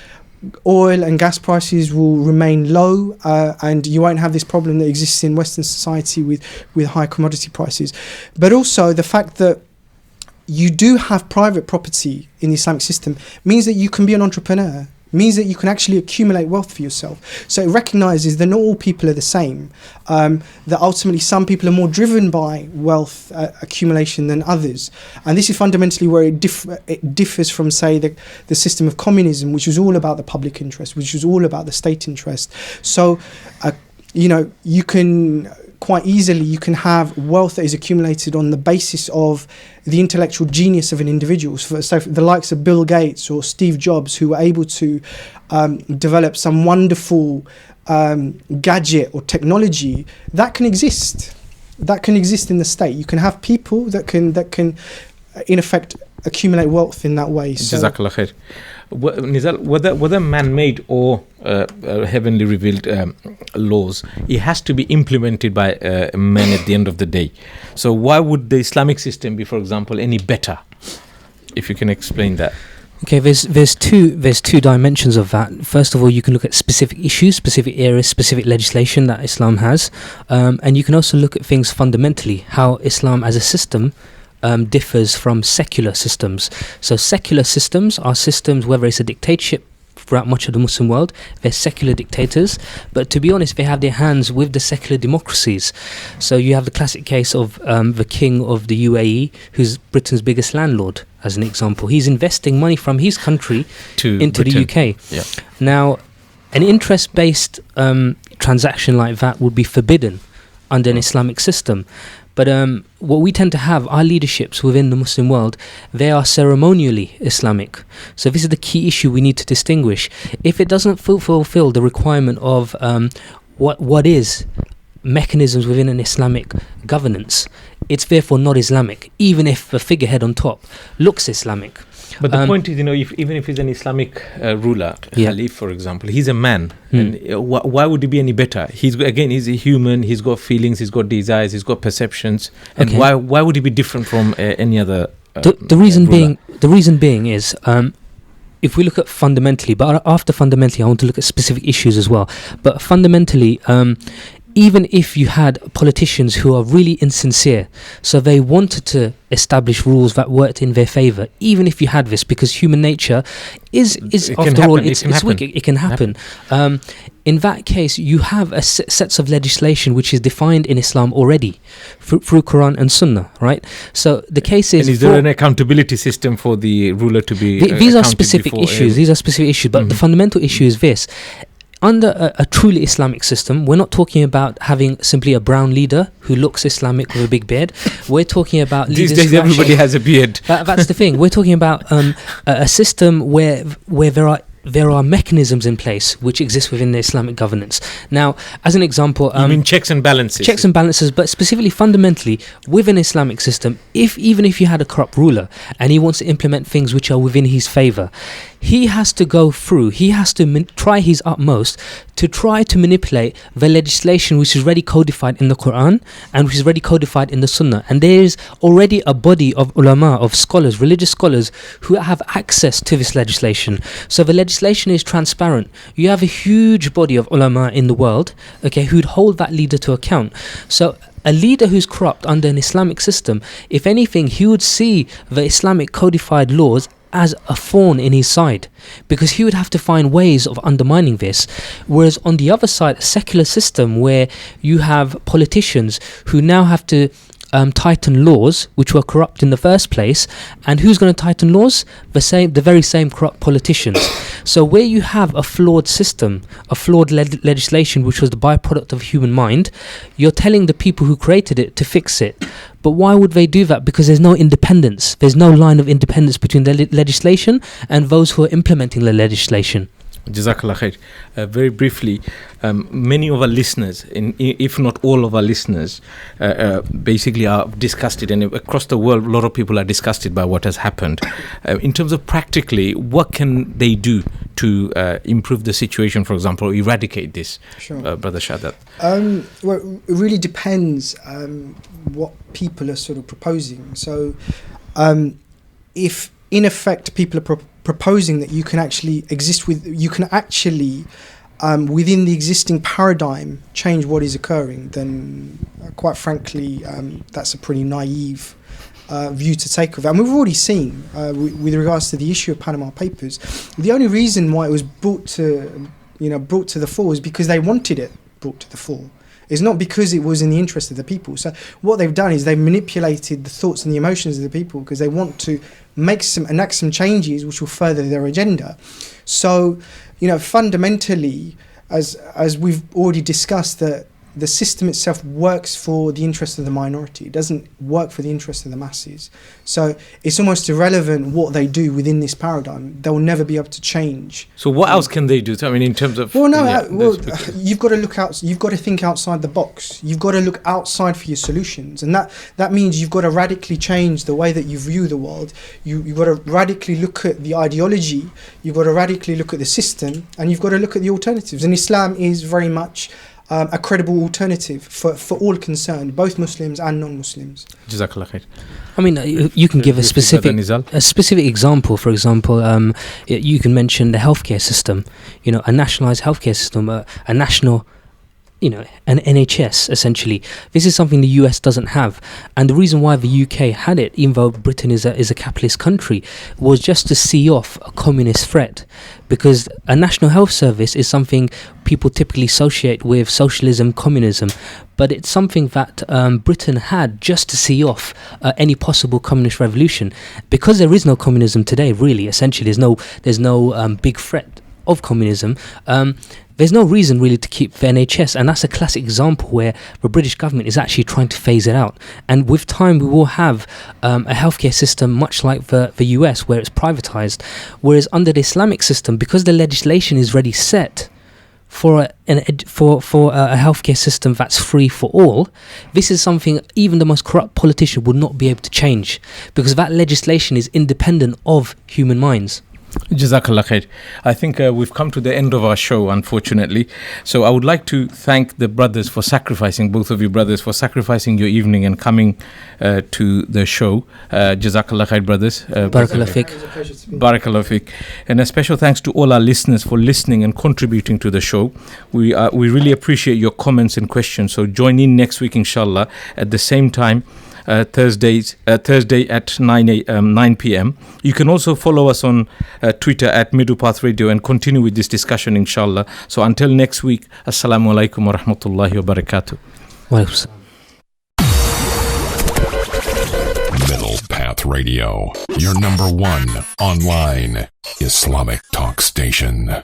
oil and gas prices will remain low, and you won't have this problem that exists in Western society with high commodity prices. But also the fact that you do have private property in the Islamic system means that you can be an entrepreneur, means that you can actually accumulate wealth for yourself. So it recognises that not all people are the same, that ultimately some people are more driven by wealth accumulation than others. And this is fundamentally where it differs from, say, the system of communism, which was all about the public interest, which was all about the state interest. So, you can quite easily, you can have wealth that is accumulated on the basis of the intellectual genius of an individual. So the likes of Bill Gates or Steve Jobs, who were able to develop some wonderful gadget or technology, that can exist. That can exist in the state. You can have people that can in effect accumulate wealth in that way. Jazakallah khair. Nizal, whether man-made or heavenly revealed laws, it has to be implemented by men at the end of the day. So why would the Islamic system be, for example, any better? If you can explain that. Okay, there's two dimensions of that. First of all, you can look at specific issues, specific areas, specific legislation that Islam has, and you can also look at things fundamentally, how Islam as a system differs from secular systems. So secular systems are systems, whether it's a dictatorship throughout much of the Muslim world, they're secular dictators, but to be honest, they have their hands with the secular democracies. So you have the classic case of the king of the UAE, who's Britain's biggest landlord, as an example. He's investing money from his country into Britain. The UK. Yeah. Now, an interest-based transaction like that would be forbidden under an Islamic system. But what we tend to have, our leaderships within the Muslim world, they are ceremonially Islamic. So this is the key issue we need to distinguish. If it doesn't fulfill the requirement of what is mechanisms within an Islamic governance, it's therefore not Islamic, even if the figurehead on top looks Islamic. But the point is, even if he's an Islamic ruler, Khalif, for example, he's a man. And why would he be any better? He's a human, he's got feelings, he's got desires, he's got perceptions. And why would he be different from any other the reason being is, if we look at fundamentally, but after fundamentally, I want to look at specific issues as well. But fundamentally, even if you had politicians who are really insincere, so they wanted to establish rules that worked in their favor, even if you had this, because human nature is after all, it's weak, it can happen. In that case, you have a sets of legislation which is defined in Islam already through Quran and Sunnah, right? So the case is... And is there an accountability system for the ruler to be... These are specific issues. These are specific issues. But the fundamental issue is this. Under a truly Islamic system, we're not talking about having simply a brown leader who looks Islamic with a big beard. We're talking about these leaders days everybody has a beard. That's the thing. We're talking about a system where there are mechanisms in place which exist within the Islamic governance. Now, as an example... you mean checks and balances? Checks and balances, but specifically, fundamentally, with an Islamic system, even if you had a corrupt ruler and he wants to implement things which are within his favour, he has to go through, he has to try his utmost to try to manipulate the legislation which is already codified in the Quran and which is already codified in the Sunnah. And there is already a body of ulama, of scholars, religious scholars, who have access to this legislation. So the legislation is transparent. You have a huge body of ulama in the world, okay, who'd hold that leader to account. So a leader who's corrupt under an Islamic system, if anything, he would see the Islamic codified laws as a thorn in his side, because he would have to find ways of undermining this. Whereas on the other side, a secular system where you have politicians who now have to tighten laws which were corrupt in the first place, and who's going to tighten laws? The very same corrupt politicians. So where you have a flawed system, a flawed legislation which was the byproduct of human mind, you're telling the people who created it to fix it. But why would they do that? Because there's no independence. There's no line of independence between the legislation and those who are implementing the legislation. Jazakallah khair. Very briefly, many of our listeners, if not all of our listeners, basically are disgusted, and across the world a lot of people are disgusted by what has happened. In terms of practically, what can they do to improve the situation, for example, or eradicate this? Sure. Brother Shahadat. Well, it really depends what people are sort of proposing. So if in effect people are proposing that you can actually within the existing paradigm change what is occurring, then quite frankly that's a pretty naive view to take of it. And we've already seen with regards to the issue of Panama Papers, the only reason why it was brought to the fore is because they wanted it brought to the fore. It's not because it was in the interest of the people. So what they've done is they've manipulated the thoughts and the emotions of the people because they want to enact some changes which will further their agenda. So, fundamentally, as we've already discussed, that the system itself works for the interest of the minority. It doesn't work for the interest of the masses. So it's almost irrelevant what they do within this paradigm. They'll never be able to change. So what else can they do? I mean, in terms of... you've got to look out. You've got to think outside the box. You've got to look outside for your solutions. And that means you've got to radically change the way that you view the world. You've got to radically look at the ideology. You've got to radically look at the system. And you've got to look at the alternatives. And Islam is very much... a credible alternative for all concerned, both Muslims and non-Muslims. Jazakallah khair. I mean, you can give a specific example. For example, you can mention the healthcare system. A nationalized healthcare system, a national, an NHS essentially. This is something the US doesn't have, and the reason why the UK had it, even though Britain is a capitalist country, was just to see off a communist threat. Because a national health service is something people typically associate with socialism, communism, but it's something that Britain had just to see off any possible communist revolution. Because there is no communism today, really, essentially, there's no big threat of communism. There's no reason really to keep the NHS, and that's a classic example where the British government is actually trying to phase it out. And with time, we will have a healthcare system much like the US, where it's privatized. Whereas under the Islamic system, because the legislation is already set for a healthcare system that's free for all, this is something even the most corrupt politician would not be able to change, because that legislation is independent of human minds. Jazakallah khair. I think we've come to the end of our show, unfortunately. So I would like to thank the brothers for sacrificing, both of you brothers, for sacrificing your evening and coming to the show. Jazakallah khair, brothers. Barakallah fiqh. It was a pleasure to be Barakallah fiqh. And a special thanks to all our listeners for listening and contributing to the show. We really appreciate your comments and questions. So join in next week, inshallah, at the same time. Thursday at 9 p.m. You can also follow us on Twitter at Middle Path Radio and continue with this discussion, inshallah. So until next week, Assalamu alaikum wa rahmatullahi wa barakatuh. Wa alaikum salam. Middle Path Radio, your number one online Islamic talk station.